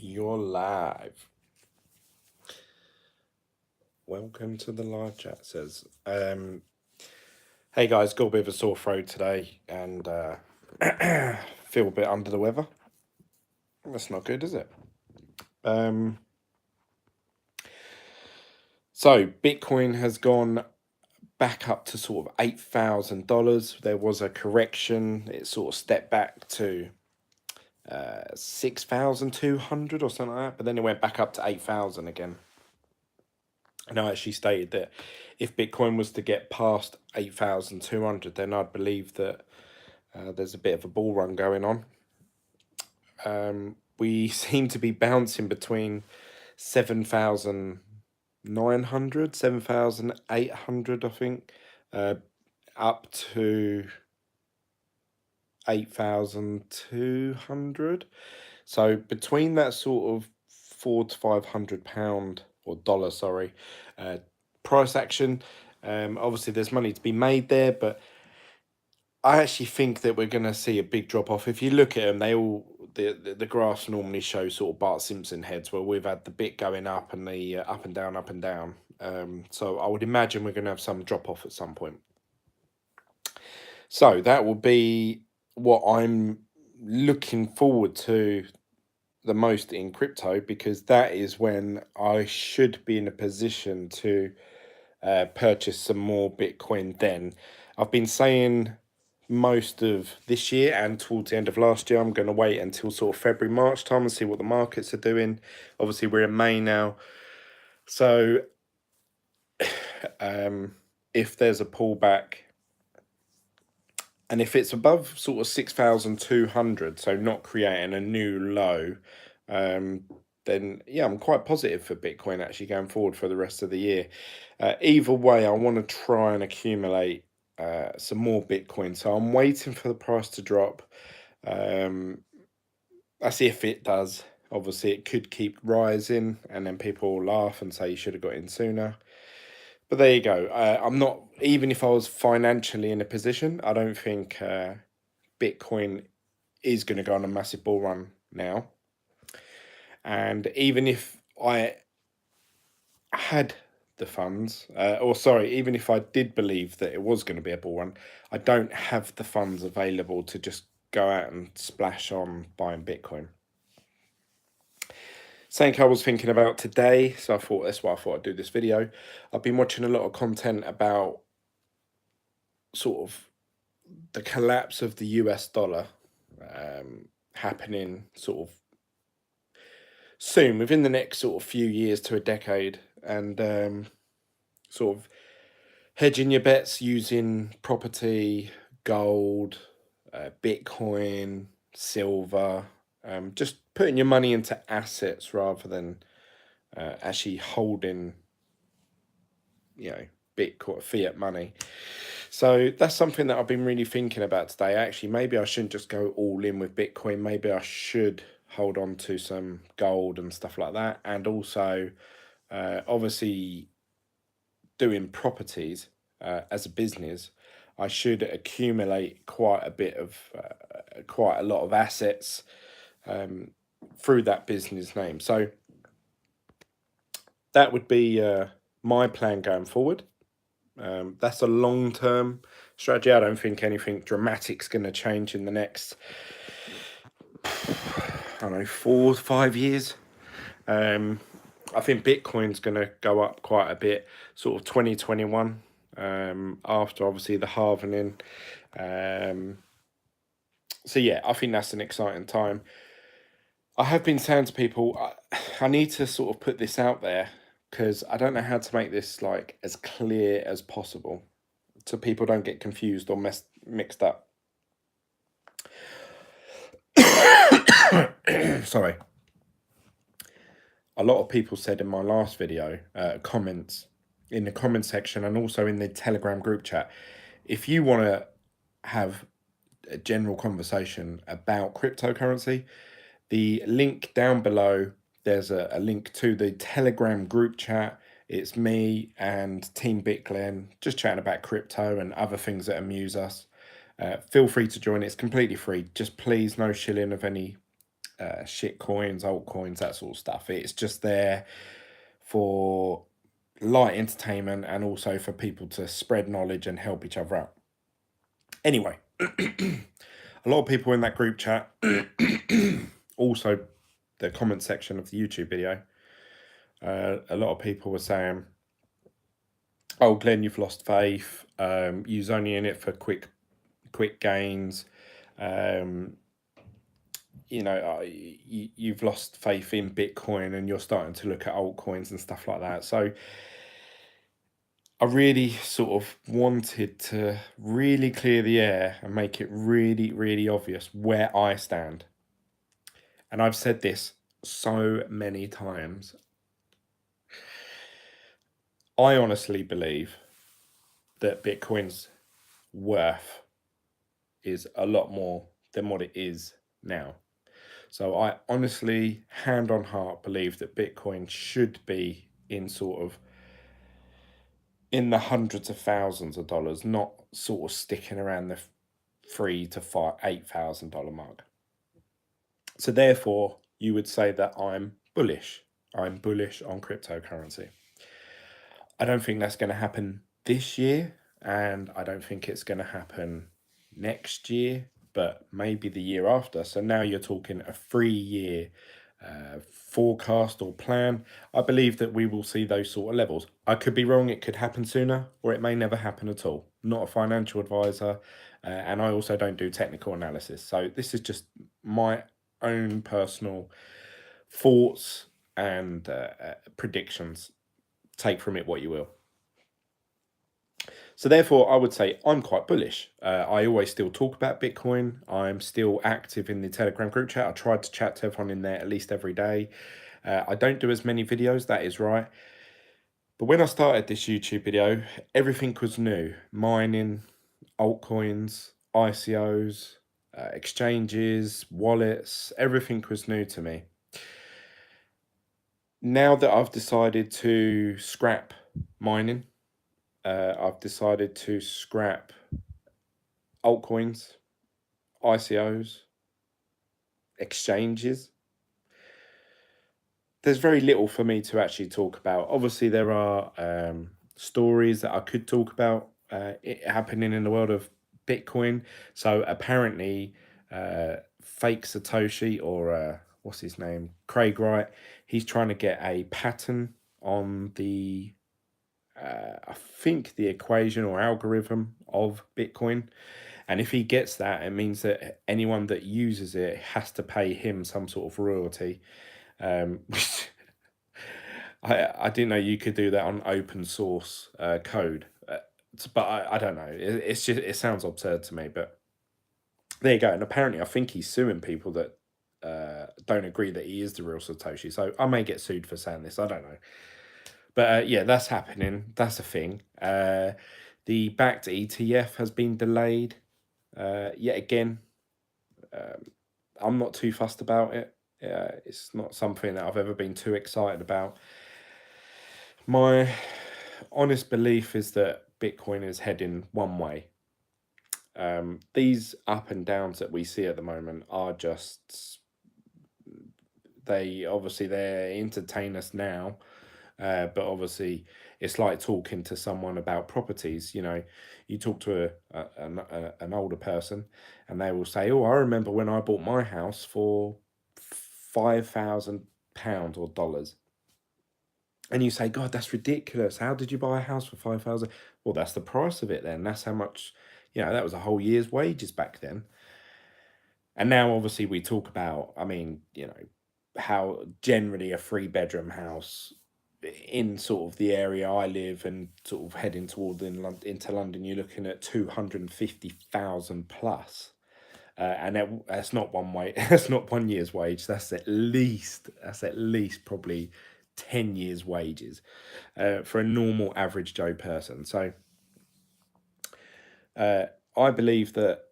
You're live. Welcome to the live chat, says. Hey guys, got a bit of a sore throat today and feel a bit under the weather. That's not good, is it? So Bitcoin has gone back up to sort of $8,000. There was a correction. It sort of stepped back to 6,200 or something like that, but then it went back up to 8,000 again. And I actually stated that if Bitcoin was to get past 8,200, then I'd believe that there's a bit of a bull run going on. We seem to be bouncing between 7,900, 7,800, I think, up to 8,200. So between that sort of £400 to £500 or dollar, sorry, price action. Obviously, there's money to be made there, but I actually think that we're going to see a big drop off. If you look at them, they all the graphs normally show sort of Bart Simpson heads, where we've had the bit going up and the up and down, up and down. So I would imagine we're going to have some drop off at some point. So that will be what I'm looking forward to the most in crypto, because that is when I should be in a position to purchase some more Bitcoin. Then I've been saying most of this year and towards the end of last year, I'm going to wait until sort of February, March time and see what the markets are doing. Obviously, we're in May now. So if there's a pullback, and if it's above sort of 6,200, so not creating a new low, then yeah, I'm quite positive for Bitcoin actually going forward for the rest of the year. Either way, I want to try and accumulate some more Bitcoin. So I'm waiting for the price to drop. I see if it does. Obviously, it could keep rising, and then people will laugh and say you should have got in sooner. But there you go. I'm not, even if I was financially in a position, I don't think Bitcoin is going to go on a massive bull run now. And even if I had the funds, even if I did believe that it was going to be a bull run, I don't have the funds available to just go out and splash on buying Bitcoin. Something I was thinking about today, so I thought that's why I thought I'd do this video. I've been watching a lot of content about sort of the collapse of the US dollar happening sort of soon, within the next sort of few years to a decade, and sort of hedging your bets using property, gold, Bitcoin, silver, just putting your money into assets rather than actually holding, Bitcoin, fiat money. So that's something that I've been really thinking about today. Actually, maybe I shouldn't just go all in with Bitcoin. Maybe I should hold on to some gold and stuff like that. And also, obviously, doing properties as a business, I should accumulate quite a lot of assets through that business name. So that would be my plan going forward. That's a long-term strategy. I don't think anything dramatic's going to change in the next, 4 to 5 years. I think Bitcoin's going to go up quite a bit, sort of 2021, after obviously the halvening. So yeah, I think that's an exciting time. I have been saying to people, I need to sort of put this out there because I don't know how to make this like as clear as possible, so people don't get confused or mixed up. Sorry. A lot of people said in my last video, comments in the comment section and also in the Telegram group chat, if you want to have a general conversation about cryptocurrency, the link down below, there's a link to the Telegram group chat. It's me and Team Glen just chatting about crypto and other things that amuse us. Feel free to join. It's completely free. Just please no shilling of any shit coins, altcoins, that sort of stuff. It's just there for light entertainment and also for people to spread knowledge and help each other out. Anyway, a lot of people in that group chat, also the comment section of the YouTube video, a lot of people were saying, oh, Glenn, you've lost faith. You're only in it for quick gains. You've lost faith in Bitcoin and you're starting to look at altcoins and stuff like that. So I really sort of wanted to really clear the air and make it really, really obvious where I stand. And I've said this so many times. I honestly believe that Bitcoin's worth is a lot more than what it is now. So I honestly, hand on heart, believe that Bitcoin should be in the hundreds of thousands of dollars, not sort of sticking around the $3,000 to $8,000 mark. So therefore, you would say that I'm bullish. I'm bullish on cryptocurrency. I don't think that's going to happen this year, and I don't think it's going to happen next year, but maybe the year after. So now you're talking a 3-year forecast or plan. I believe that we will see those sort of levels. I could be wrong. It could happen sooner, or it may never happen at all. I'm not a financial advisor, and I also don't do technical analysis. So this is just my own personal thoughts and predictions. Take from it what you will. So therefore, I would say I'm quite bullish. I always still talk about Bitcoin. I'm still active in the Telegram group chat. I tried to chat to everyone in there at least every day. I don't do as many videos, that is right. But when I started this YouTube video, everything was new. Mining, altcoins, ICOs, exchanges, wallets, everything was new to me. Now that I've decided to scrap mining, I've decided to scrap altcoins, ICOs, exchanges. There's very little for me to actually talk about. Obviously, there are stories that I could talk about it happening in the world of Bitcoin. So apparently, fake Satoshi, or what's his name, Craig Wright, he's trying to get a patent on the I think the equation or algorithm of Bitcoin. And if he gets that, it means that anyone that uses it has to pay him some sort of royalty. Which I didn't know you could do that on open source code. But I don't know. It sounds absurd to me. But there you go. And apparently, I think he's suing people that don't agree that he is the real Satoshi. So I may get sued for saying this. I don't know. But yeah, that's happening. That's a thing. The backed ETF has been delayed yet again. I'm not too fussed about it. It's not something that I've ever been too excited about. My honest belief is that Bitcoin is heading one way. These up and downs that we see at the moment are just, they're entertain us now. But obviously, it's like talking to someone about properties. You talk to an older person, and they will say, "Oh, I remember when I bought my house for £5,000 or dollars." And you say, "God, that's ridiculous. How did you buy a house for 5,000?" Well, that's the price of it then. That's how much. That was a whole year's wages back then. And now, obviously, we talk about. How generally a 3-bedroom house in sort of the area I live and sort of heading into London, you're looking at 250,000 plus, and that's not one way. That's not 1 year's wage. That's at least probably 10 years' wages for a normal average Joe person. So I believe that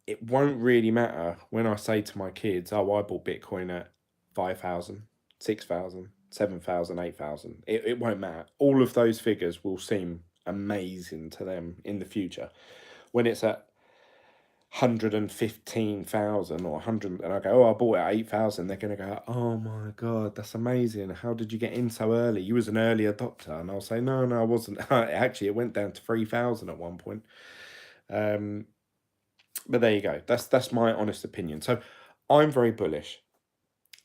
it won't really matter when I say to my kids, "Oh, I bought Bitcoin at 5,000, 6,000. 7,000, 8,000. It won't matter. All of those figures will seem amazing to them in the future. When it's at 115,000 or 100, and I go, oh, I bought it at 8,000. They're going to go, oh my God, that's amazing. How did you get in so early? You was an early adopter. And I'll say, no, I wasn't. Actually, it went down to 3,000 at one point. But there you go. That's my honest opinion. So I'm very bullish.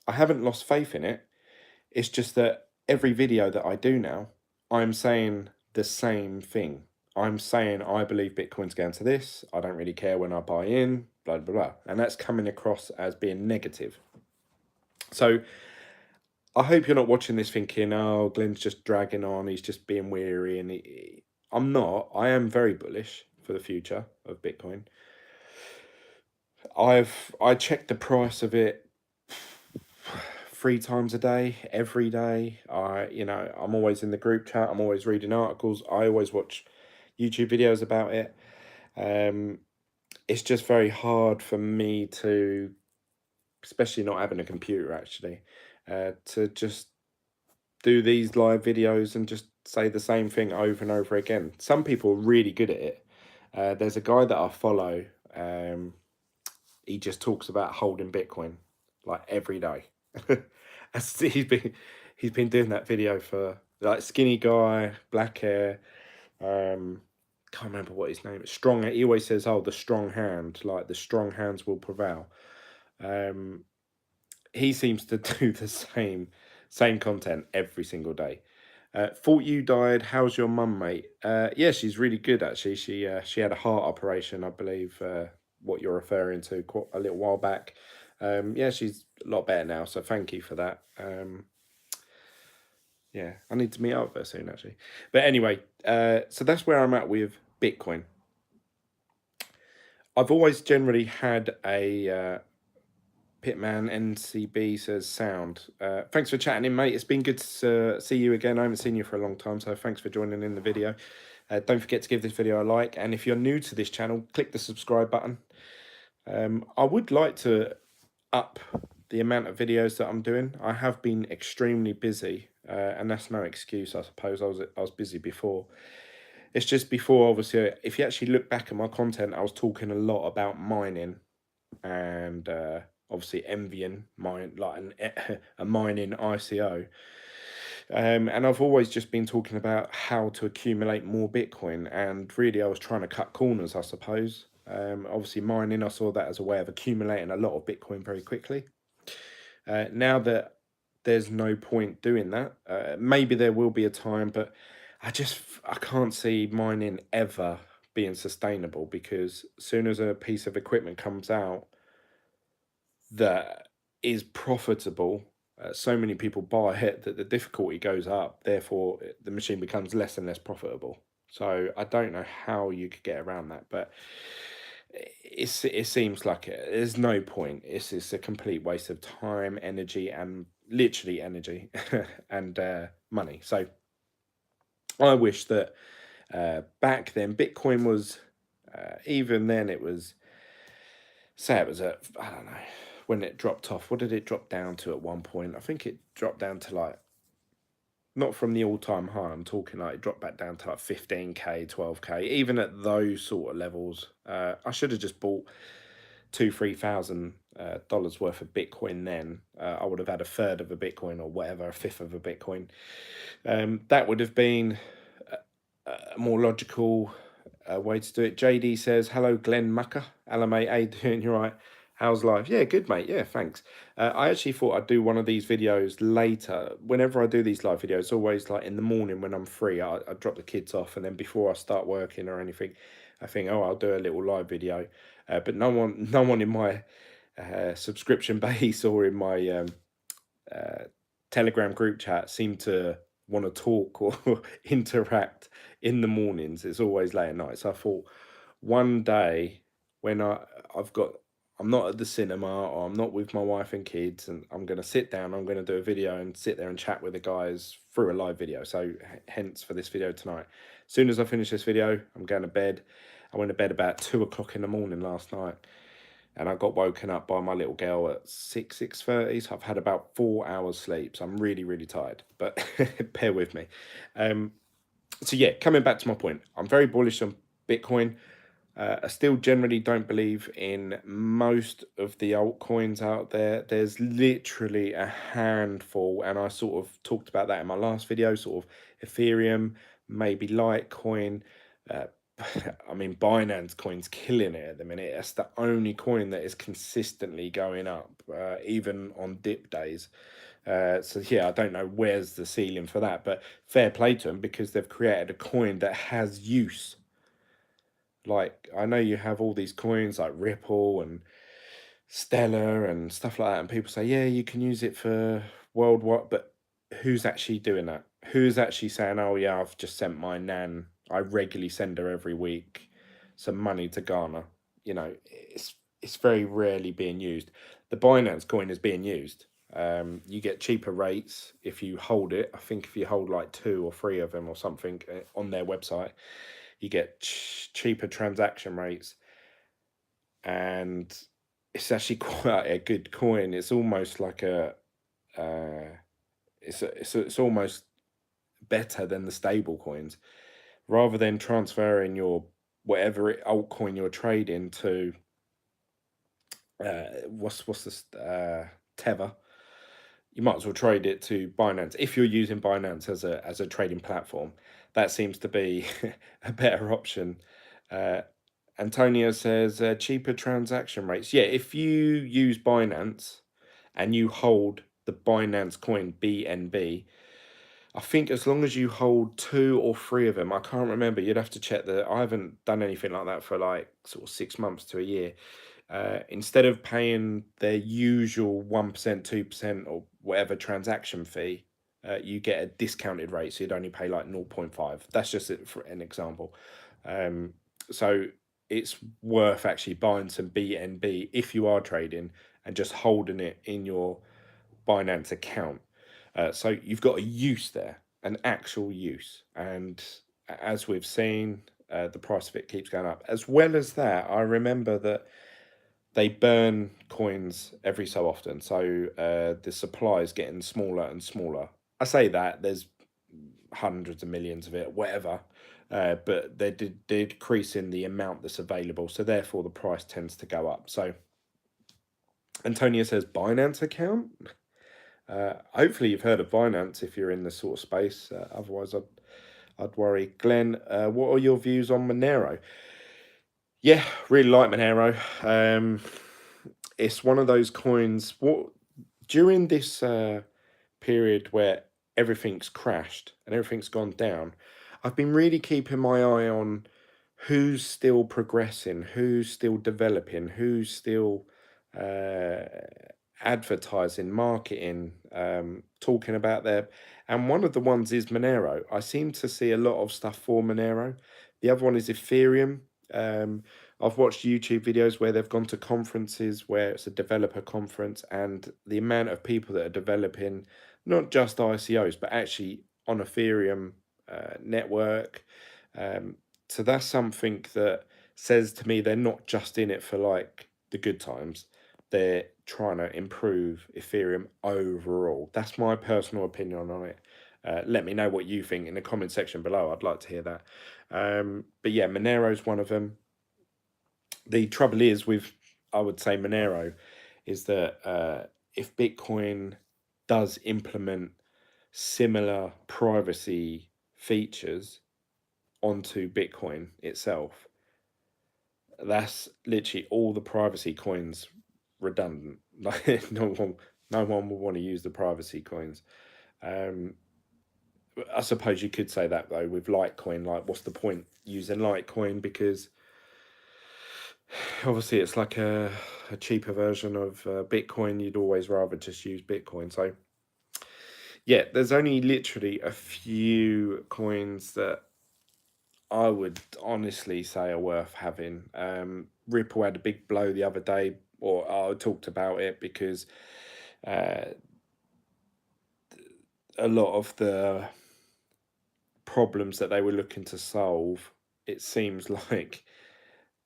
I haven't lost faith in it. It's just that every video that I do now, I'm saying the same thing. I'm saying I believe Bitcoin's going to this. I don't really care when I buy in, blah, blah, blah. And that's coming across as being negative. So I hope you're not watching this thinking, oh, Glenn's just dragging on. He's just being weary. And I'm not. I am very bullish for the future of Bitcoin. I checked the price of it 3 times a day, every day. I'm always in the group chat. I'm always reading articles. I always watch YouTube videos about it. It's just very hard for me to, especially not having a computer actually, to just do these live videos and just say the same thing over and over again. Some people are really good at it. There's a guy that I follow. He just talks about holding Bitcoin like every day. he's been doing that video for, like, skinny guy, black hair. Can't remember what his name is. Strong. He always says, "Oh, the strong hand, like the strong hands will prevail." He seems to do the same content every single day. Thought you died. How's your mum, mate? Yeah, she's really good actually. She had a heart operation, I believe. What you're referring to, quite a little while back. Yeah, she's a lot better now. So thank you for that. Yeah, I need to meet up with her soon actually. But anyway, so that's where I'm at with Bitcoin. I've always generally had a Pitman NCB says sound. Thanks for chatting in, mate. It's been good to see you again. I haven't seen you for a long time, so thanks for joining in the video. Don't forget to give this video a like, and if you're new to this channel, click the subscribe button. I would like to up the amount of videos that I'm doing. I have been extremely busy, and that's no excuse, I suppose. I was busy before. It's just before, obviously, if you actually look back at my content, I was talking a lot about mining and obviously envying a mining ICO. And I've always just been talking about how to accumulate more Bitcoin, and really I was trying to cut corners, I suppose. Obviously mining, I saw that as a way of accumulating a lot of Bitcoin very quickly. Now that there's no point doing that, maybe there will be a time, but I can't see mining ever being sustainable, because as soon as a piece of equipment comes out that is profitable, so many people buy it that the difficulty goes up. Therefore, the machine becomes less and less profitable. So I don't know how you could get around that, but it seems like there's no point. It's a complete waste of time, energy, and literally energy and money. So I wish that back then Bitcoin was, even then it was, say it was at, I don't know, when it dropped off, what did it drop down to at one point? I think it dropped down to, like, not from the all-time high, I'm talking like it dropped back down to like 15k, 12k. Even at those sort of levels, I should have just bought $2,000-3,000 worth of Bitcoin then. I would have had a third of a Bitcoin, or whatever, a fifth of a Bitcoin. That would have been a more logical way to do it. JD says, hello, Glen Mucker. Hello, mate. How you doing? You're right. How's life? Yeah, good, mate. Yeah, thanks. I actually thought I'd do one of these videos later. Whenever I do these live videos, always like in the morning when I'm free, I drop the kids off, and then before I start working or anything, I think, oh, I'll do a little live video. But no one in my subscription base or in my Telegram group chat seem to want to talk or interact in the mornings. It's always late at night. So I thought one day when I'm not at the cinema, or I'm not with my wife and kids, and I'm going to sit down, I'm going to do a video and sit there and chat with the guys through a live video. So hence for this video tonight. As soon as I finish this video, I'm going to bed. I went to bed about 2 o'clock in the morning last night, and I got woken up by my little girl at 6:30. So I've had about 4 hours sleep. So I'm really, really tired, but bear with me. So yeah, coming back to my point, I'm very bullish on Bitcoin. I still generally don't believe in most of the altcoins out there. There's literally a handful, and I sort of talked about that in my last video, sort of Ethereum, maybe Litecoin. Uh, I mean, Binance coin's killing it at the minute. That's the only coin that is consistently going up, even on dip days. So yeah, I don't know where's the ceiling for that, but fair play to them because they've created a coin that has use. Like, I know you have all these coins like Ripple and Stellar and stuff like that, and people say, yeah, you can use it for worldwide, but who's actually doing that? Who's actually saying, oh yeah, I've just sent my nan, I regularly send her every week some money to Ghana. You know, it's very rarely being used. The Binance coin is being used. You get cheaper rates if you hold it. I think if you hold like 2 or 3 of them or something on their website, you get cheaper transaction rates, and it's actually quite a good coin. It's almost like it's almost better than the stable coins. Rather than transferring your whatever altcoin you're trading to what's this Tether, you might as well trade it to Binance if you're using Binance as a trading platform. That seems to be a better option. Uh, Antonio says cheaper transaction rates. Yeah, if you use Binance and you hold the Binance coin BNB, I think as long as you hold 2 or 3 of them, I can't remember. You'd have to check that. I haven't done anything like that for like sort of 6 months to a year. Instead of paying their usual 1%, 2%, or whatever transaction fee, you get a discounted rate. So you'd only pay like 0.5. That's just it for an example. So it's worth actually buying some BNB if you are trading and just holding it in your Binance account. So you've got a use there, an actual use. And as we've seen, the price of it keeps going up. As well as that, I remember that they burn coins every so often. So the supply is getting smaller and smaller. I say that there's hundreds of millions of it, whatever. But they're decreasing the amount that's available. So therefore the price tends to go up. So Antonio says Binance account. Hopefully you've heard of Binance if you're in this sort of space. Otherwise, I'd worry. Glenn, what are your views on Monero? Yeah, really like Monero. It's one of those coins. What during this period where everything's crashed and everything's gone down, I've been really keeping my eye on who's still progressing, who's still developing, who's still uh, advertising, marketing, talking about their. And one of the ones is Monero. I seem to see a lot of stuff for Monero. The other one is Ethereum. I've watched YouTube videos where they've gone to conferences where it's a developer conference, and the amount of people that are developing not just ICOs but actually on Ethereum network. So that's something that says to me they're not just in it for like the good times. They're trying to improve Ethereum overall. That's my personal opinion on it. Let me know what you think in the comment section below. I'd like to hear that. But yeah, Monero's one of them. The trouble is with, I would say, Monero is that if Bitcoin does implement similar privacy features onto Bitcoin itself, that's literally all the privacy coins redundant. Like no one will want to use the privacy coins. Um, I suppose you could say that though with Litecoin. Like, what's the point using Litecoin? Because obviously it's like a cheaper version of Bitcoin. You'd always rather just use Bitcoin. So yeah, there's only literally a few coins that I would honestly say are worth having. Ripple had a big blow the other day, or I talked about it because uh, a lot of the problems that they were looking to solve, it seems like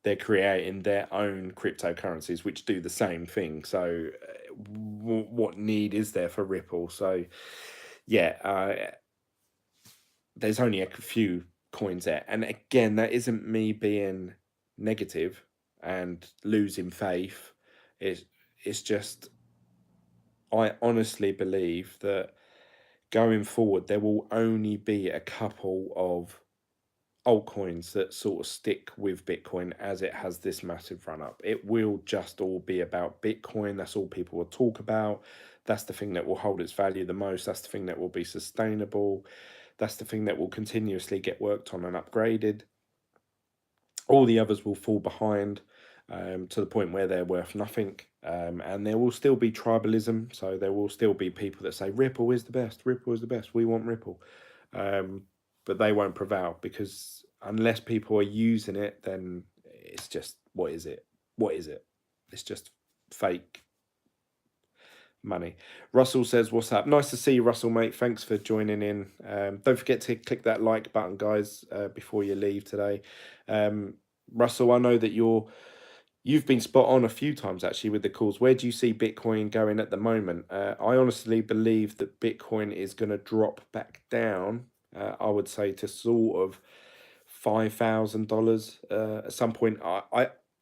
they're creating their own cryptocurrencies which do the same thing. So, what need is there for Ripple? So, yeah, there's only a few coins there, and again, that isn't me being negative and losing faith. It's just, I honestly believe that going forward there will only be a couple of altcoins that sort of stick with Bitcoin as it has this massive run up. It will just all be about Bitcoin. That's all people will talk about. That's the thing that will hold its value the most. That's the thing that will be sustainable. That's the thing that will continuously get worked on and upgraded. All the others will fall behind to the point where they're worth nothing. And there will still be tribalism. So there will still be people that say Ripple is the best. Ripple is the best. We want Ripple. But they won't prevail, because unless people are using it, then it's just, what is it? What is it? It's just fake money. Russell says, what's up? Nice to see you, Russell, mate. Thanks for joining in. Don't forget to click that like button, guys, before you leave today. Russell, I know that you've been spot on a few times actually with the calls. Where do you see Bitcoin going at the moment? I honestly believe that Bitcoin is going to drop back down. I would say to sort of $5,000 at some point.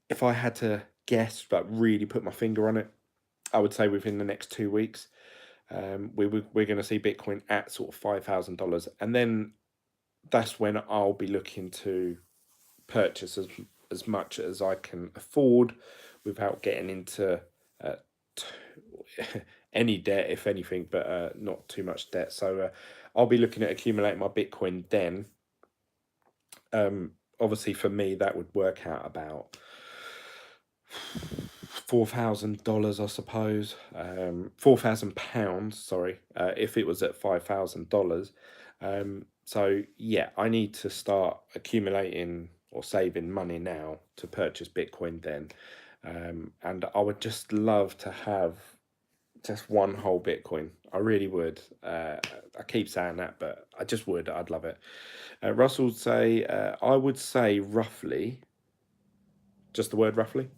If I had to guess, but really put my finger on it, I would say within the next 2 weeks, we're going to see Bitcoin at sort of $5,000, and then that's when I'll be looking to purchase as much as I can afford without getting into any debt, if anything, but not too much debt. So I'll be looking at accumulating my Bitcoin then. Obviously, for me, that would work out about $4,000, I suppose. £4,000, sorry, if it was at $5,000. So yeah, I need to start accumulating or saving money now to purchase Bitcoin then. And I would just love to have just one whole Bitcoin. I really would. I keep saying that, but I just would. I'd love it. Russell would say, I would say roughly, just the word roughly.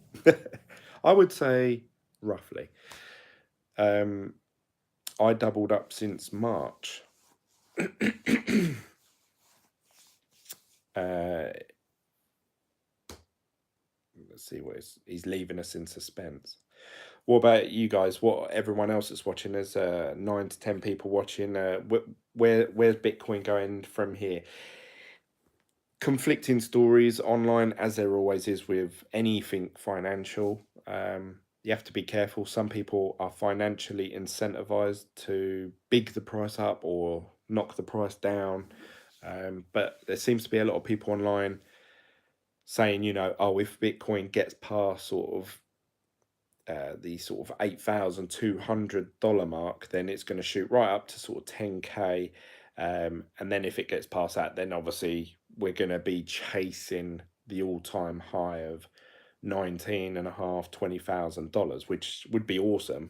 I would say roughly. I doubled up since March. Let's see what he's leaving us in suspense. What about you guys? What everyone else that's watching? There's 9 to 10 people watching. Where's Bitcoin going from here? Conflicting stories online, as there always is with anything financial. You have to be careful. Some people are financially incentivized to big the price up or knock the price down. But there seems to be a lot of people online saying, oh, if Bitcoin gets past sort of the sort of $8,200 mark, then it's going to shoot right up to sort of 10K. And then if it gets past that, then obviously we're going to be chasing the all-time high of $19,500, $20,000, which would be awesome.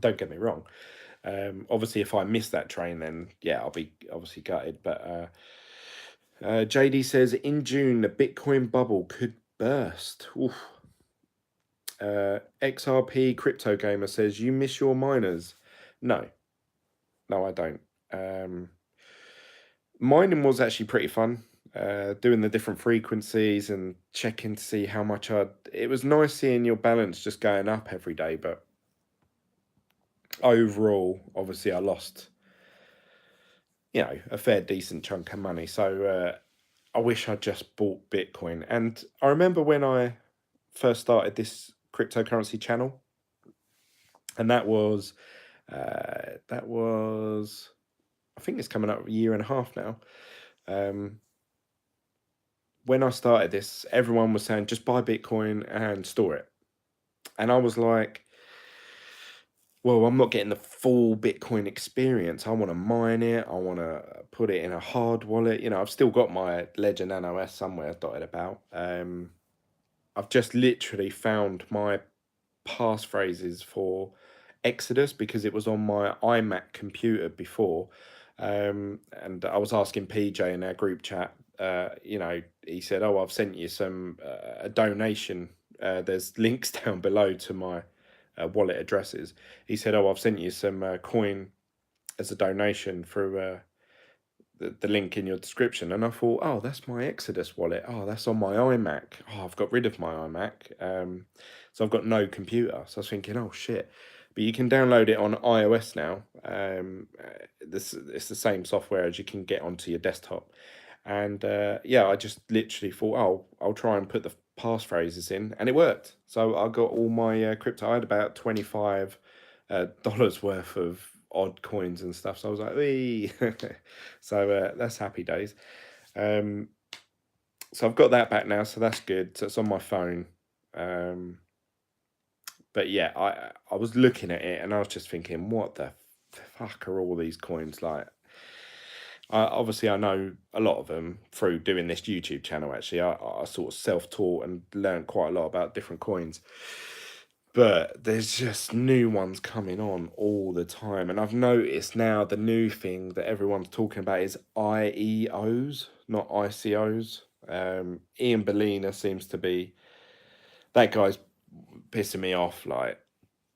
Don't get me wrong. Obviously, if I miss that train, then yeah, I'll be obviously gutted. But JD says in June the Bitcoin bubble could burst. Oof. XRP Crypto Gamer says, you miss your miners? No, I don't. Mining was actually pretty fun. Doing the different frequencies and checking to see how much it was nice seeing your balance just going up every day, but overall, obviously I lost, a fair decent chunk of money. So I wish I'd just bought Bitcoin. And I remember when I first started this cryptocurrency channel, and that was I think it's coming up a year and a half now. When I started this, everyone was saying just buy Bitcoin and store it, and I was like, well, I'm not getting the full Bitcoin experience. I want to mine it. I want to put it in a hard wallet. I've still got my ledger-nano S somewhere dotted about. I've just literally found my passphrases for Exodus because it was on my iMac computer before. And I was asking PJ in our group chat, he said, oh, I've sent you some a donation. There's links down below to my wallet addresses. He said, oh, I've sent you some coin as a donation through the link in your description, and I thought, oh, that's my Exodus wallet. Oh, that's on my iMac. Oh, I've got rid of my iMac, so I've got no computer. So I was thinking, oh shit. But you can download it on iOS now. This it's the same software as you can get onto your desktop. And yeah, I just literally thought, oh, I'll try and put the passphrases in, and it worked. So I got all my crypto. I had about $25 worth of odd coins and stuff. So I was like, "Wee." So that's happy days. Um, so I've got that back now, so that's good. So it's on my phone. But yeah, I was looking at it and I was just thinking, what the fuck are all these coins like? Obviously, I know a lot of them through doing this YouTube channel. Actually, I sort of self-taught and learned quite a lot about different coins. But there's just new ones coming on all the time. And I've noticed now the new thing that everyone's talking about is IEOs, not ICOs. Ian Bellina seems to be, that guy's pissing me off. Like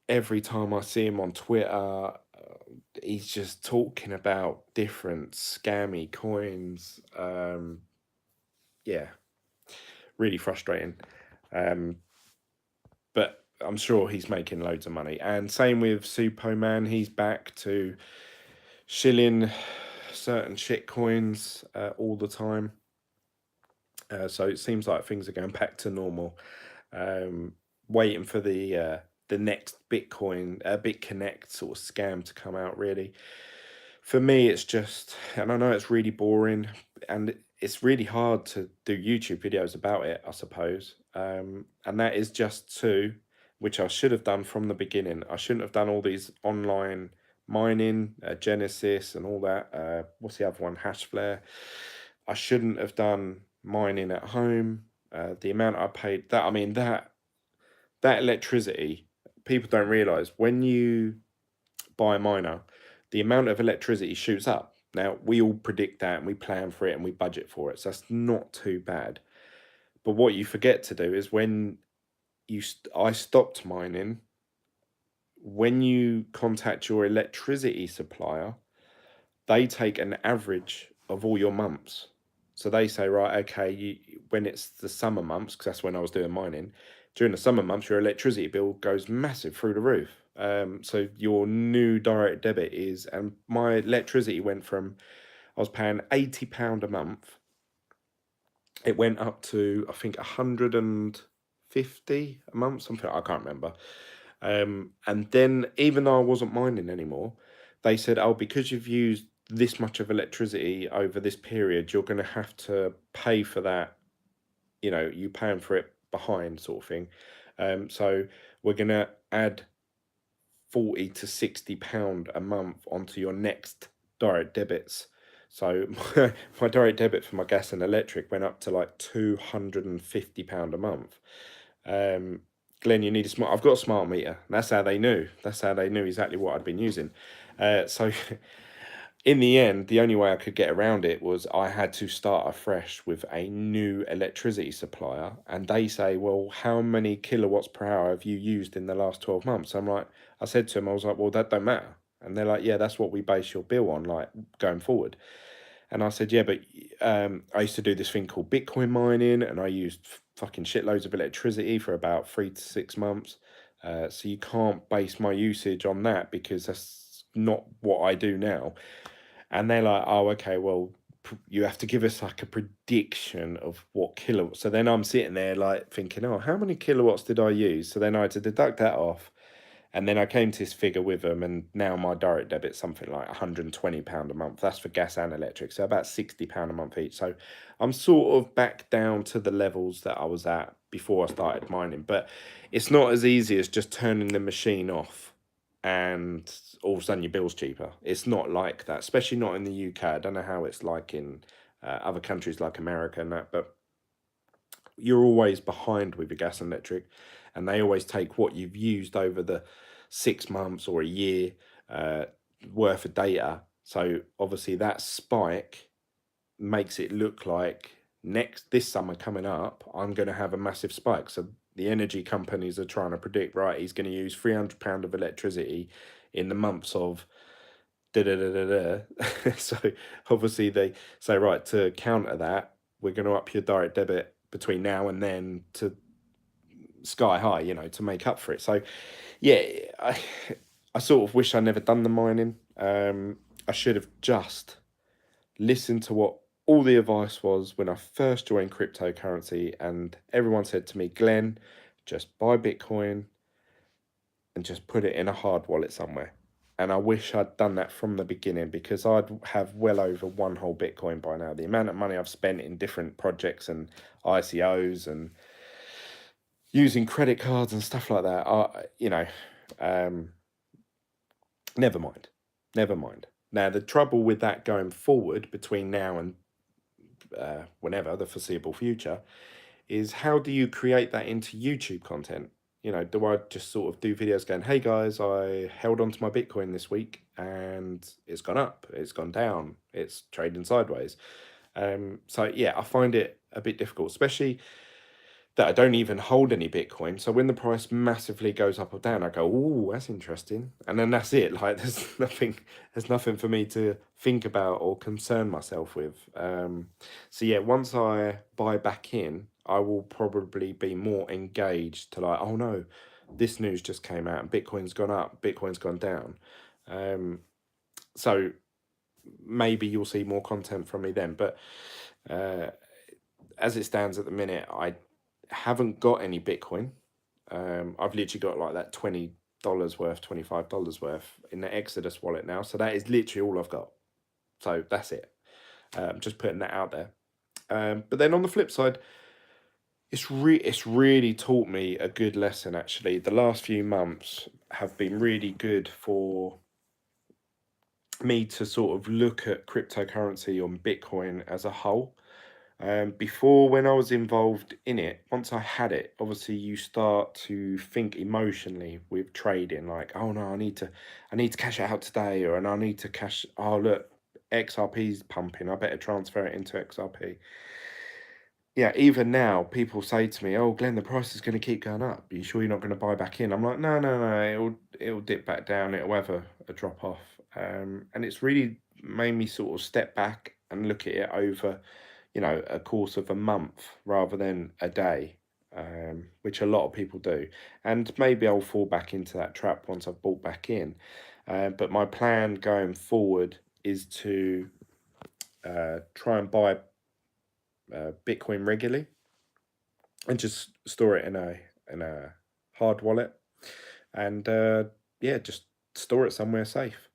every time I see him on Twitter, he's just talking about different scammy coins. Yeah, really frustrating. But I'm sure he's making loads of money. And same with Superman, he's back to shilling certain shit coins all the time. So it seems like things are going back to normal. Waiting for the next Bitcoin, BitConnect sort of scam to come out, really. For me, it's just, and I know it's really boring, and it's really hard to do YouTube videos about it, I suppose. And that is just two, which I should have done from the beginning. I shouldn't have done all these online mining, Genesis, and all that. What's the other one? Hashflare. I shouldn't have done mining at home. The amount I paid that, I mean, that electricity, people don't realize when you buy a miner, the amount of electricity shoots up. Now, we all predict that and we plan for it and we budget for it. So that's not too bad. But what you forget to do is when I stopped mining, when you contact your electricity supplier, they take an average of all your months. So they say, right, okay, when it's the summer months, because that's when I was doing mining, during the summer months, your electricity bill goes massive through the roof. So your new direct debit is, and my electricity went from, I was paying £80 a month. It went up to, I think, 150 a month, something, I can't remember. And then even though I wasn't mining anymore, they said, oh, because you've used this much of electricity over this period, you're going to have to pay for that. You know, you paying for it behind sort of thing. So we're going to add 40 to 60 pound a month onto your next direct debits. So my direct debit for my gas and electric went up to like £250 a month. Glenn, you need a smart. I've got a smart meter. That's how they knew. That's how they knew exactly what I'd been using. So in the end, the only way I could get around it was I had to start afresh with a new electricity supplier. And they say, well, how many kilowatts per hour have you used in the last 12 months? I'm like, I said to them, I was like, well, that don't matter. And they're like, yeah, that's what we base your bill on, like going forward. And I said, yeah, but I used to do this thing called Bitcoin mining, and I used fucking shitloads of electricity for about 3 to 6 months. So you can't base my usage on that because that's not what I do now. And they're like, oh, okay, well, you have to give us like a prediction of what kilowatts. So then I'm sitting there like thinking, oh, how many kilowatts did I use? So then I had to deduct that off. And then I came to this figure with them, and now my direct debit's something like £120 a month. That's for gas and electric, so about £60 a month each. So I'm sort of back down to the levels that I was at before I started mining. But it's not as easy as just turning the machine off and all of a sudden your bill's cheaper. It's not like that, especially not in the UK. I don't know how it's like in other countries like America and that, but you're always behind with your gas and electric, and they always take what you've used over the 6 months or a year worth of data. So obviously that spike makes it look like this summer coming up, I'm going to have a massive spike. So the energy companies are trying to predict, right, he's going to use £300 of electricity in the months of da da da da da. So obviously they say, right, to counter that, we're going to up your direct debit between now and then to sky high, to make up for it. So yeah, I sort of wish I never done the mining. I should have just listened to what all the advice was when I first joined cryptocurrency, and everyone said to me, Glenn, just buy Bitcoin and just put it in a hard wallet somewhere. And I wish I'd done that from the beginning, because I'd have well over one whole Bitcoin by now. The amount of money I've spent in different projects and ICOs and using credit cards and stuff like that, um, never mind. Never mind. Now, the trouble with that going forward between now and whenever, the foreseeable future, is how do you create that into YouTube content? Do I just sort of do videos going, hey guys, I held on to my Bitcoin this week and it's gone up, it's gone down, it's trading sideways. So yeah, I find it a bit difficult, especially that I don't even hold any Bitcoin. So when the price massively goes up or down, I go, "Oh, that's interesting," and then that's it. Like there's nothing for me to think about or concern myself with. So yeah, once I buy back in, I will probably be more engaged to like, oh no, this news just came out and Bitcoin's gone up, Bitcoin's gone down. So maybe you'll see more content from me then, but as it stands at the minute, I haven't got any Bitcoin. I've literally got like that $20 worth, $25 worth in the Exodus wallet now. So that is literally all I've got. So that's it. Just putting that out there. But then on the flip side, it's really taught me a good lesson, actually. The last few months have been really good for me to sort of look at cryptocurrency on Bitcoin as a whole. Before, when I was involved in it, once I had it, obviously you start to think emotionally with trading, like, oh no, I need to cash it out today, or and I need to cash. Oh look, XRP's pumping. I better transfer it into XRP. Yeah, even now, people say to me, "Oh, Glenn, the price is going to keep going up. Are you sure you're not going to buy back in?" I'm like, "No, no, no. It'll dip back down. It'll have a drop off." And it's really made me sort of step back and look at it over, a course of a month rather than a day, which a lot of people do. And maybe I'll fall back into that trap once I've bought back in. But my plan going forward is to try and buy Bitcoin regularly and just store it in a hard wallet, and yeah, just store it somewhere safe.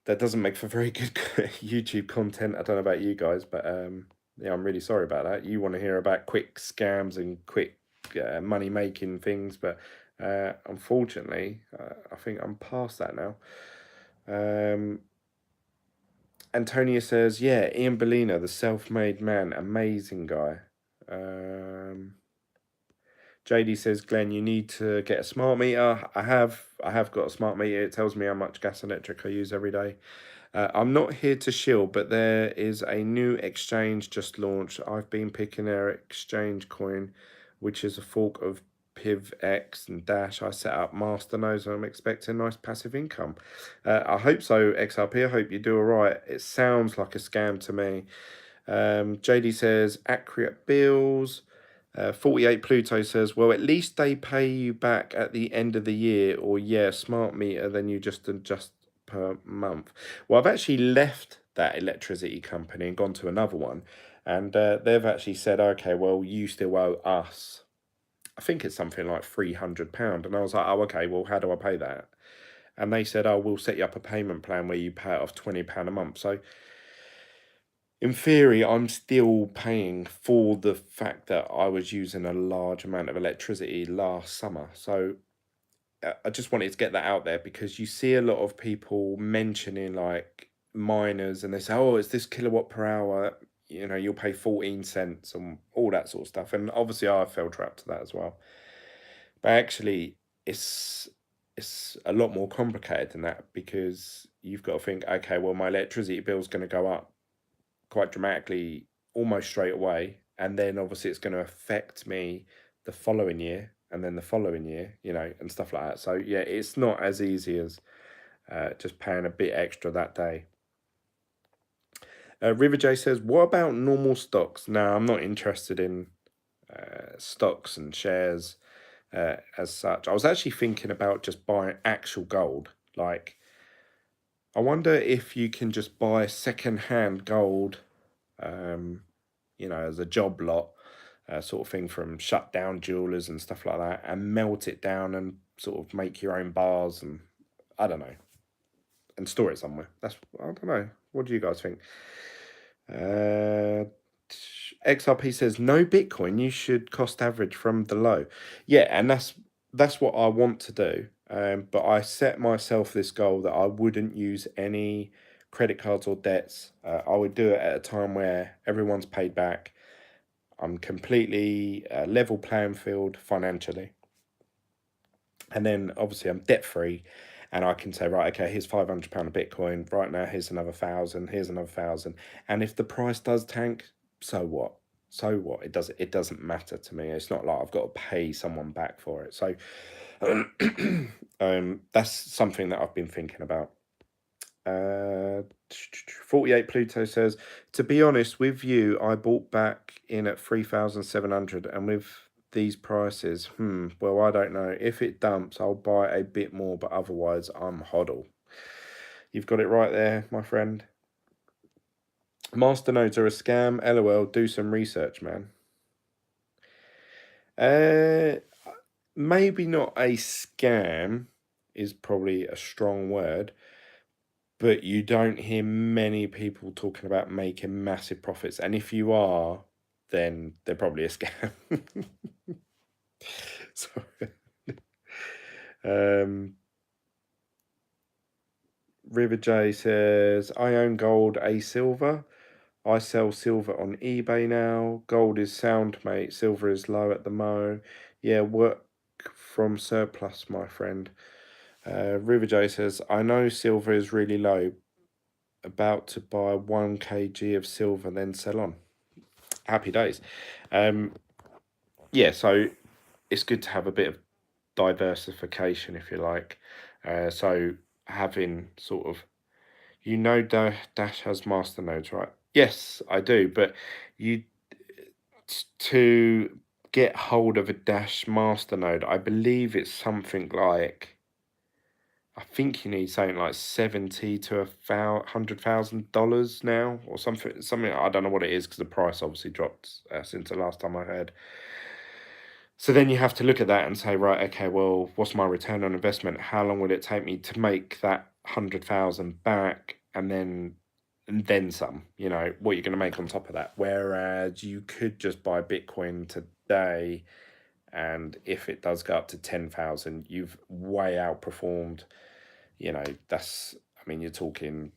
That doesn't make for very good YouTube content. I don't know about you guys, but yeah, I'm really sorry about that. You want to hear about quick scams and quick money making things, but unfortunately, I think I'm past that now. Antonia says, yeah, Ian Bellina, the self-made man, amazing guy. JD says, Glenn, you need to get a smart meter. I have got a smart meter. It tells me how much gas and electric I use every day. I'm not here to shill, but there is a new exchange just launched. I've been picking their exchange coin, which is a fork of PivX and Dash. I set up Masternodes and I'm expecting nice passive income. I hope so, XRP. I hope you do all right. It sounds like a scam to me. JD says, accurate bills. 48 Pluto says, well, at least they pay you back at the end of the year, or yeah, smart meter, then you just adjust per month. Well, I've actually left that electricity company and gone to another one, and they've actually said, okay, well, you still owe us, I think it's something like £300. And I was like, oh, okay, well, how do I pay that? And they said, oh, we'll set you up a payment plan where you pay it off £20 a month. So in theory, I'm still paying for the fact that I was using a large amount of electricity last summer. So I just wanted to get that out there, because you see a lot of people mentioning like miners and they say, oh, it's this kilowatt per hour, you'll pay 14 cents and all that sort of stuff. And obviously I fell trap to that as well. But actually, it's a lot more complicated than that, because you've got to think, okay, well, my electricity bill is going to go up quite dramatically almost straight away, and then obviously it's going to affect me the following year and then the following year, and stuff like that. So yeah, it's not as easy as just paying a bit extra that day. River J says, what about normal stocks? No, I'm not interested in stocks and shares as such. I was actually thinking about just buying actual gold. Like, I wonder if you can just buy second-hand gold, as a job lot, sort of thing, from shut down jewelers and stuff like that, and melt it down and sort of make your own bars, and I don't know, and store it somewhere. I don't know. What do you guys think? XRP says no Bitcoin. You should cost average from the low. Yeah, and that's what I want to do. But I set myself this goal that I wouldn't use any credit cards or debts. I would do it at a time where everyone's paid back. I'm completely level playing field financially. And then obviously I'm debt free, and I can say, right, okay, here's £500 of Bitcoin. Right now, here's another 1,000. Here's another 1,000. And if the price does tank, so what? So what? It doesn't matter to me. It's not like I've got to pay someone back for it. So that's something that I've been thinking about. 48 Pluto says, to be honest with you, I bought back in at 3,700, and with these prices, well, I don't know. If it dumps, I'll buy a bit more, but otherwise I'm hodl. You've got it right there, my friend. Masternodes are a scam. LOL, do some research, man. Maybe not a scam is probably a strong word, but you don't hear many people talking about making massive profits. And if you are, then they're probably a scam. Sorry. River J says, I own gold, a silver. I sell silver on eBay now. Gold is sound, mate. Silver is low at the mo. Yeah, work from surplus, my friend. River J says, I know silver is really low. About to buy 1 kg of silver, then sell on. Happy days. Yeah, so it's good to have a bit of diversification, if you like. So having sort of, Dash has masternodes, right? Yes, I do, but to get hold of a Dash masternode, I believe it's something like, I think you need something like $70,000 to $100,000 now, or something. I don't know what it is, because the price obviously dropped since the last time I heard. So then you have to look at that and say, right, okay, well, what's my return on investment? How long would it take me to make that 100,000 back, and then some? What you're going to make on top of that. Whereas you could just buy Bitcoin today, and if it does go up to 10,000, you've way outperformed. You're talking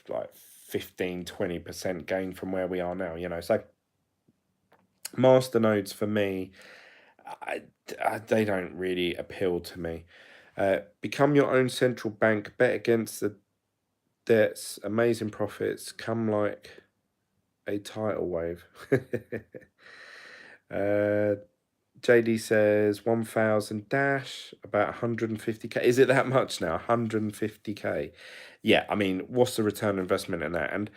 like 15-20% gain from where we are now. So masternodes for me, they don't really appeal to me. Become your own central bank, bet against the debts, amazing profits, come like a tidal wave. JD says 1,000 Dash, about 150k. Is it that much now? 150k. Yeah, what's the return on investment in that? And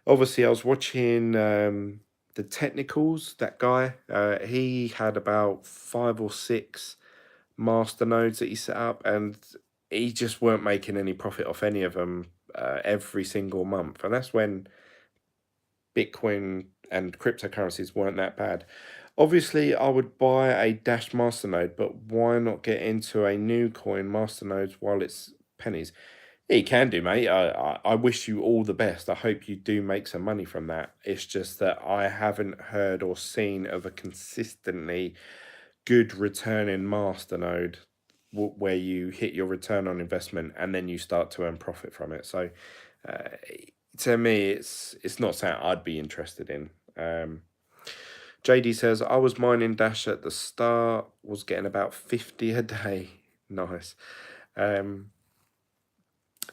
obviously, I was watching the technicals. That guy, he had about 5 or 6 master nodes that he set up, and he just weren't making any profit off any of them every single month. And that's when Bitcoin and cryptocurrencies weren't that bad. Obviously, I would buy a Dash masternode, but why not get into a new coin masternodes while it's pennies? Yeah, you can do, mate. I wish you all the best. I hope you do make some money from that. It's just that I haven't heard or seen of a consistently good return in masternode where you hit your return on investment and then you start to earn profit from it. So to me, it's not something I'd be interested in. JD says, I was mining Dash at the start, was getting about 50 a day. Nice.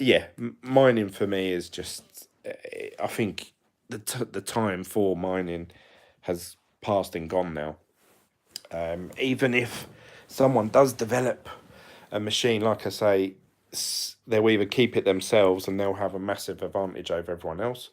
Yeah, mining for me is just, I think the time for mining has passed and gone now. Even if someone does develop a machine, like I say, they'll either keep it themselves and they'll have a massive advantage over everyone else,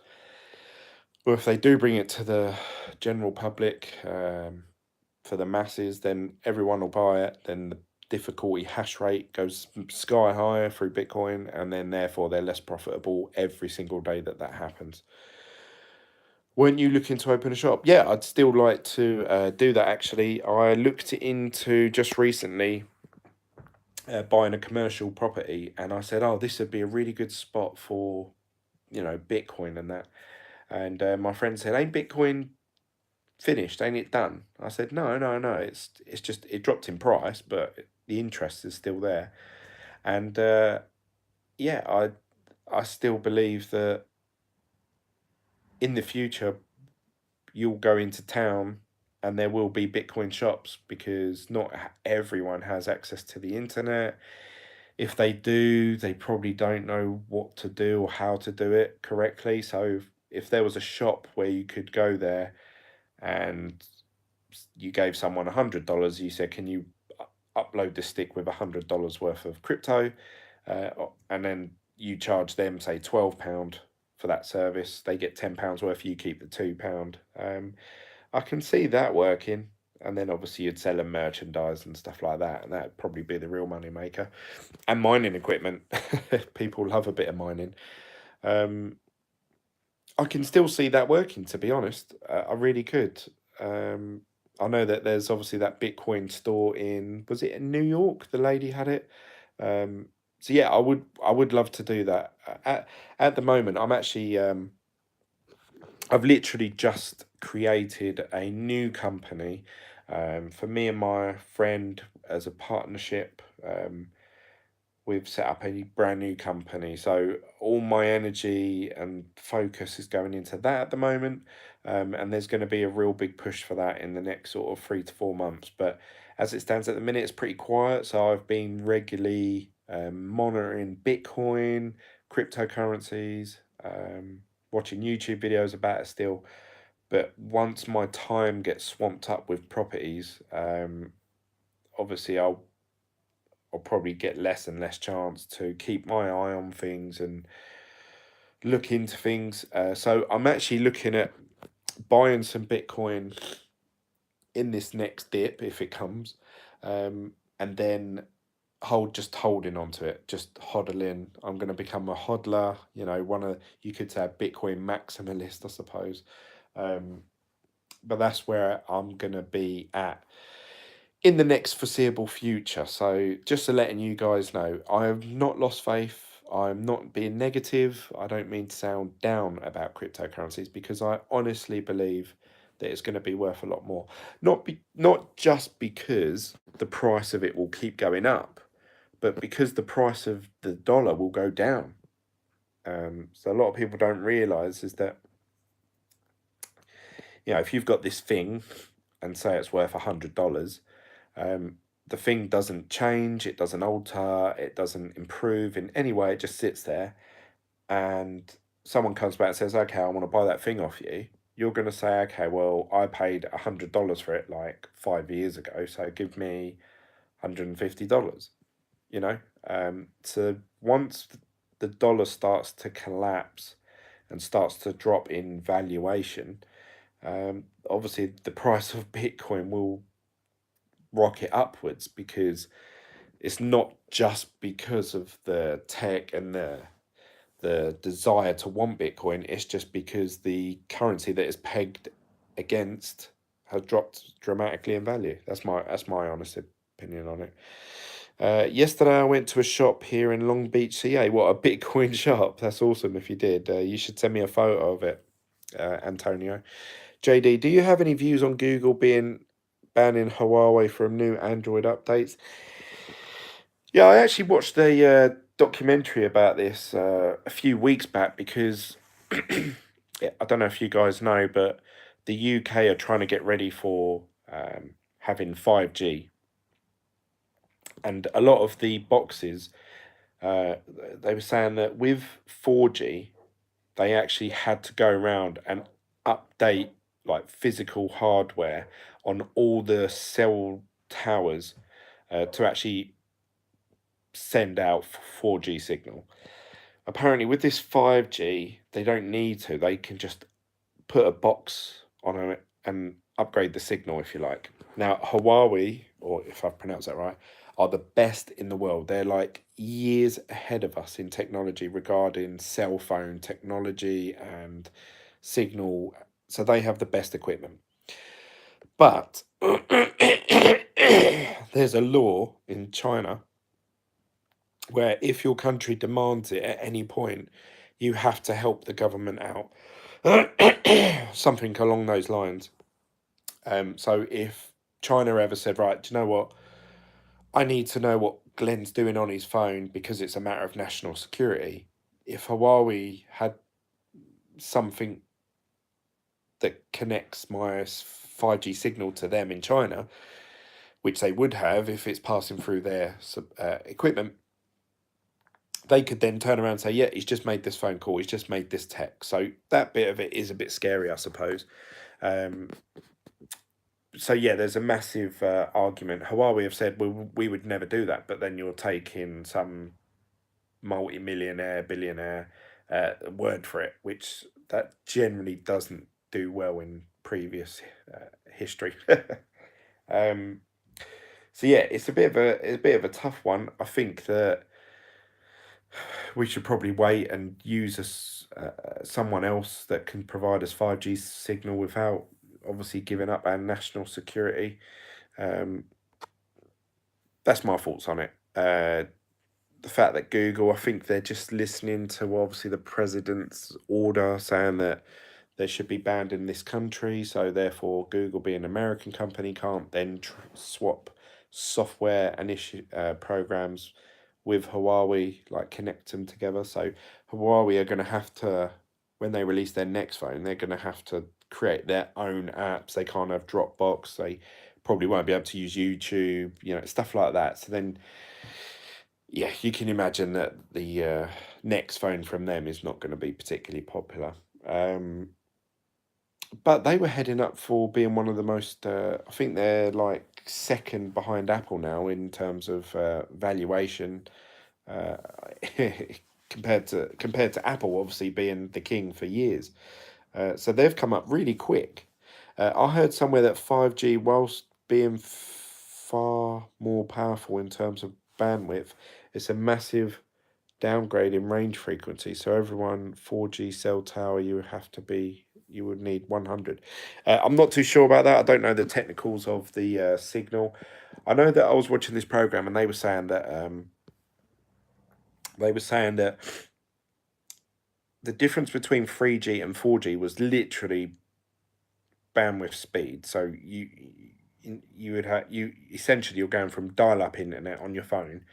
or if they do bring it to the general public, for the masses, then everyone will buy it. Then the difficulty hash rate goes sky high through Bitcoin, and then therefore they're less profitable every single day that that happens. Weren't you looking to open a shop? Yeah, I'd still like to do that actually. I looked into just recently buying a commercial property, and I said, oh, this would be a really good spot for, Bitcoin and that. And my friend said, ain't Bitcoin finished? Ain't it done? I said, no, no, no. It's just it dropped in price, but the interest is still there. And yeah, I still believe that in the future you'll go into town and there will be Bitcoin shops, because not everyone has access to the internet. If they do, they probably don't know what to do or how to do it correctly. So if there was a shop where you could go there and you gave someone $100, you said, can you upload this stick with $100 worth of crypto? And then you charge them, say, £12 for that service. They get £10 worth, you keep the £2. I can see that working. And then obviously you'd sell them merchandise and stuff like that, and that'd probably be the real money maker. And mining equipment. People love a bit of mining. I can still see that working, to be honest. I really could. I know that there's obviously that Bitcoin store in, was it in New York? The lady had it. So yeah, I would love to do that. At the moment, I'm actually I've literally just created a new company, for me and my friend as a partnership. We've set up a brand new company. So all my energy and focus is going into that at the moment. And there's going to be a real big push for that in the next sort of 3 to 4 months. But as it stands at the minute, it's pretty quiet. So I've been regularly monitoring Bitcoin, cryptocurrencies, watching YouTube videos about it still. But once my time gets swamped up with properties, obviously I'll probably get less and less chance to keep my eye on things and look into things. So I'm actually looking at buying some Bitcoin in this next dip if it comes, and then holding on to it, just hodling. I'm going to become a hodler. You could say a Bitcoin maximalist, I suppose. But that's where I'm going to be at in the next foreseeable future. So just to letting you guys know, I have not lost faith. I'm not being negative. I don't mean to sound down about cryptocurrencies, because I honestly believe that it's going to be worth a lot more. Not just because the price of it will keep going up, but because the price of the dollar will go down. So a lot of people don't realize is that, if you've got this thing and say it's worth $100, the thing doesn't change, it doesn't alter, it doesn't improve in any way, it just sits there, and someone comes back and says, okay, I want to buy that thing off you, you're going to say, okay, well, I paid $100 for it like 5 years ago, so give me $150, so once the dollar starts to collapse and starts to drop in valuation, obviously the price of Bitcoin will rocket upwards, because it's not just because of the tech and the desire to want Bitcoin. It's just because the currency that is pegged against has dropped dramatically in value. That's my honest opinion on it. Yesterday I went to a shop here in Long Beach, CA. What a Bitcoin shop! That's awesome. If you did, you should send me a photo of it, Antonio. JD, do you have any views on Google banning Huawei from new Android updates? Yeah, I actually watched a documentary about this a few weeks back, because yeah, I don't know if you guys know, but the UK are trying to get ready for having 5G. And a lot of the boxes, uh, they were saying that with 4G, they actually had to go around and update like physical hardware on all the cell towers to actually send out 4G signal. Apparently, with this 5G, they don't need to. They can just put a box on it and upgrade the signal, if you like. Now, Huawei, or if I've pronounced that right, are the best in the world. They're like years ahead of us in technology regarding cell phone technology and signal. So they have the best equipment. But there's a law in China where if your country demands it at any point, you have to help the government out. Something along those lines. So if China ever said, right, do you know what? I need to know what Glenn's doing on his phone because it's a matter of national security. If Huawei had something that connects my 5G signal to them in China, which they would have if it's passing through their equipment, they could then turn around and say, yeah, he's just made this phone call, he's just made this text. So that bit of it is a bit scary, I suppose. So yeah, there's a massive argument. Huawei have said, well, we would never do that, but then you're taking some multi-millionaire, billionaire word for it, which that generally doesn't do well in previous history. So yeah, it's a bit of a tough one. I think that we should probably wait and use someone else that can provide us 5G signal without obviously giving up our national security. That's my thoughts on it. The fact that Google, I think they're just listening to obviously the president's order saying that they should be banned in this country. So therefore, Google, being an American company, can't then swap software and issue programs with Huawei, like connect them together. So Huawei are going to have to, when they release their next phone, they're going to have to create their own apps. They can't have Dropbox. They probably won't be able to use YouTube, stuff like that. So then, yeah, you can imagine that the next phone from them is not going to be particularly popular. But they were heading up for being one of the most, I think they're like second behind Apple now in terms of valuation, uh, compared to Apple obviously being the king for years. So they've come up really quick. I heard somewhere that 5G, whilst being far more powerful in terms of bandwidth, it's a massive downgrade in range frequency. So everyone 4G cell tower, you would need 100. I'm not too sure about that. I don't know the technicals of the signal. I know that I was watching this program and they were saying that the difference between 3G and 4G was literally bandwidth speed. So you would have essentially you're going from dial-up internet on your phone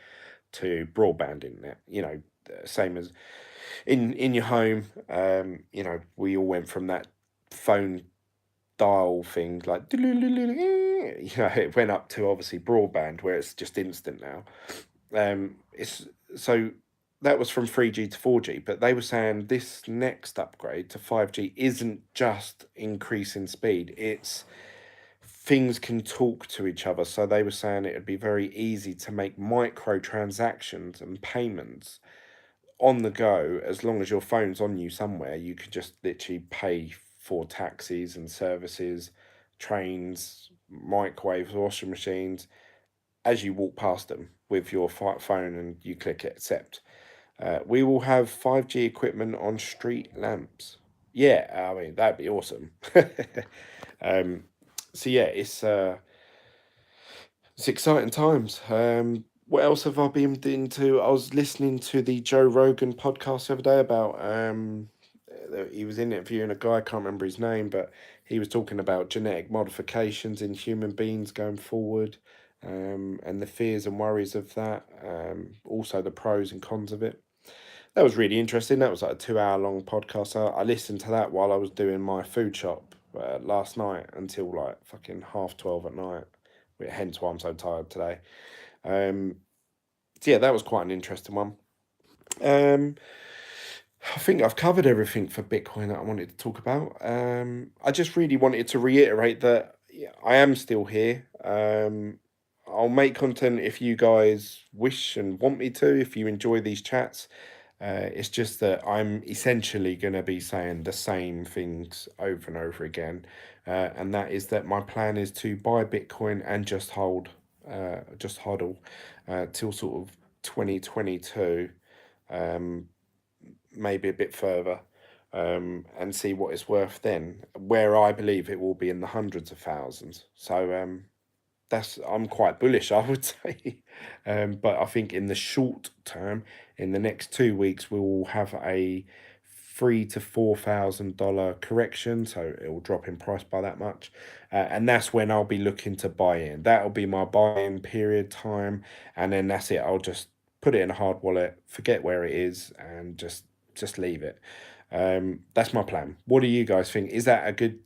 to broadband internet. Same as in your home. We all went from that phone dial thing, like it went up to obviously broadband where it's just instant now. It's so that was from 3G to 4G, but they were saying this next upgrade to 5G isn't just increasing speed, it's things can talk to each other. So they were saying it would be very easy to make microtransactions and payments on the go. As long as your phone's on you somewhere, you could just literally pay for taxis and services, trains, microwaves, washing machines as you walk past them with your phone and you click accept. We will have 5G equipment on street lamps. Yeah, I mean, that'd be awesome. So yeah, it's exciting times. What else have I been into? I was listening to the Joe Rogan podcast the other day about he was interviewing a guy, I can't remember his name, but he was talking about genetic modifications in human beings going forward, and the fears and worries of that, also the pros and cons of it. That was really interesting. That was like a 2 hour long podcast. I listened to that while I was doing my food shop last night until like fucking 12:30 at night. Hence why I'm so tired today. So yeah, that was quite an interesting one. I think I've covered everything for Bitcoin that I wanted to talk about. I just really wanted to reiterate that I am still here. I'll make content if you guys wish and want me to, if you enjoy these chats. It's just that I'm essentially going to be saying the same things over and over again. And that is that my plan is to buy Bitcoin and just hodl till sort of 2022, maybe a bit further, and see what it's worth then, where I believe it will be in the hundreds of thousands. So I'm quite bullish, I would say. But I think in the short term, in the next 2 weeks, we will have a $3,000 to $4,000 correction, so it will drop in price by that much, and that's when I'll be looking to buy in. That'll be my buy-in period time, and then that's it. I'll just put it in a hard wallet, forget where it is, and just leave it. That's my plan. What do you guys think? Is that a good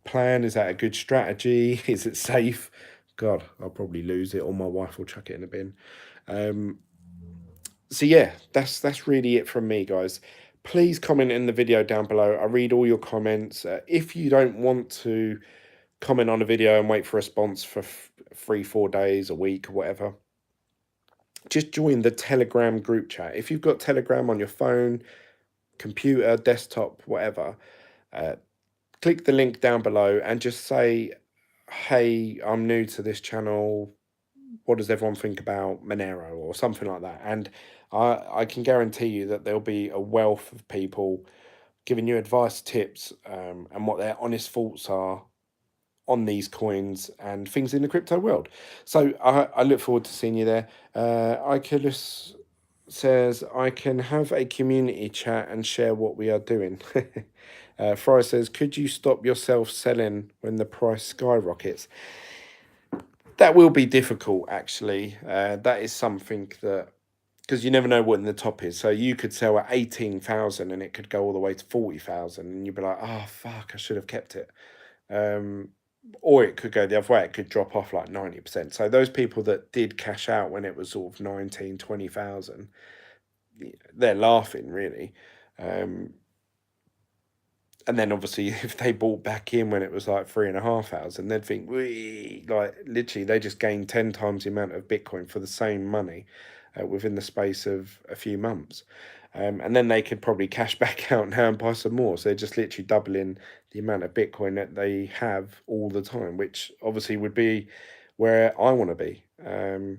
plan? Is that a good strategy? Is it safe? God, I'll probably lose it, or my wife will chuck it in a bin. So yeah, that's really it from me, guys. Please comment in the video down below. I read all your comments. If you don't want to comment on a video and wait for a response for 3-4 days, a week, or whatever, just join the Telegram group chat. If you've got Telegram on your phone, computer, desktop, whatever, click the link down below and just say, hey, I'm new to this channel. What does everyone think about Monero, or something like that? And I can guarantee you that there'll be a wealth of people giving you advice, tips, and what their honest thoughts are on these coins and things in the crypto world. So I look forward to seeing you there. Iculus says, I can have a community chat and share what we are doing. Fry says, could you stop yourself selling when the price skyrockets? That will be difficult, actually. That is something that, because you never know what in the top is. So you could sell at 18,000 and it could go all the way to 40,000, and you'd be like, oh, fuck, I should have kept it. Or it could go the other way. It could drop off like 90%. So those people that did cash out when it was sort of 19, 20,000, they're laughing, really. And then obviously if they bought back in when it was like 3,500, they'd think, we like literally they just gained 10 times the amount of Bitcoin for the same money within the space of a few months. And then they could probably cash back out now and buy some more. So they're just literally doubling the amount of Bitcoin that they have all the time, which obviously would be where I want to be. I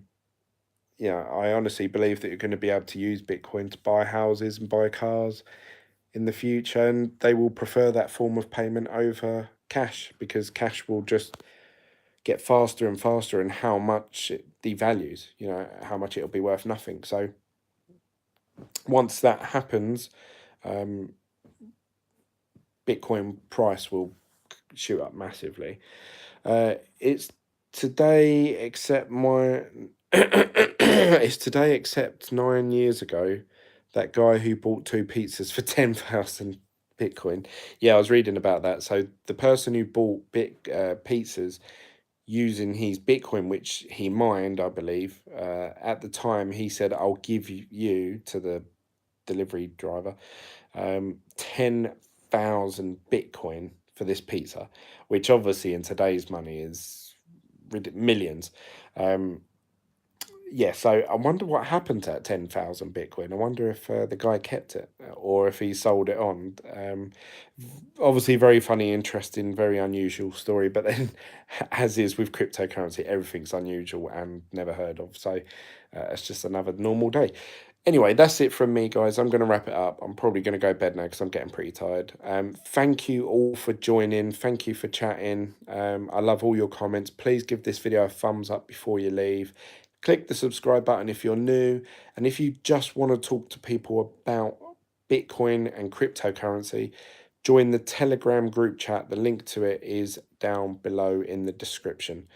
honestly believe that you're going to be able to use Bitcoin to buy houses and buy cars in the future, and they will prefer that form of payment over cash, because cash will just get faster and faster, and how much it devalues, how much it'll be worth nothing. So once that happens, Bitcoin price will shoot up massively. It's today except it's today except 9 years ago, that guy who bought 2 pizzas for 10,000 Bitcoin. Yeah, I was reading about that. So the person who bought pizzas using his Bitcoin, which he mined, I believe, at the time, he said, I'll give you to the delivery driver 10,000 Bitcoin for this pizza, which obviously in today's money is millions. Yeah, so I wonder what happened to that 10,000 Bitcoin. I wonder if the guy kept it, or if he sold it on. Obviously, very funny, interesting, very unusual story. But then, as is with cryptocurrency, everything's unusual and never heard of. So it's just another normal day. Anyway, that's it from me, guys. I'm going to wrap it up. I'm probably going to go to bed now because I'm getting pretty tired. Thank you all for joining. Thank you for chatting. I love all your comments. Please give this video a thumbs up before you leave. Click the subscribe button if you're new. And if you just want to talk to people about Bitcoin and cryptocurrency, join the Telegram group chat. The link to it is down below in the description.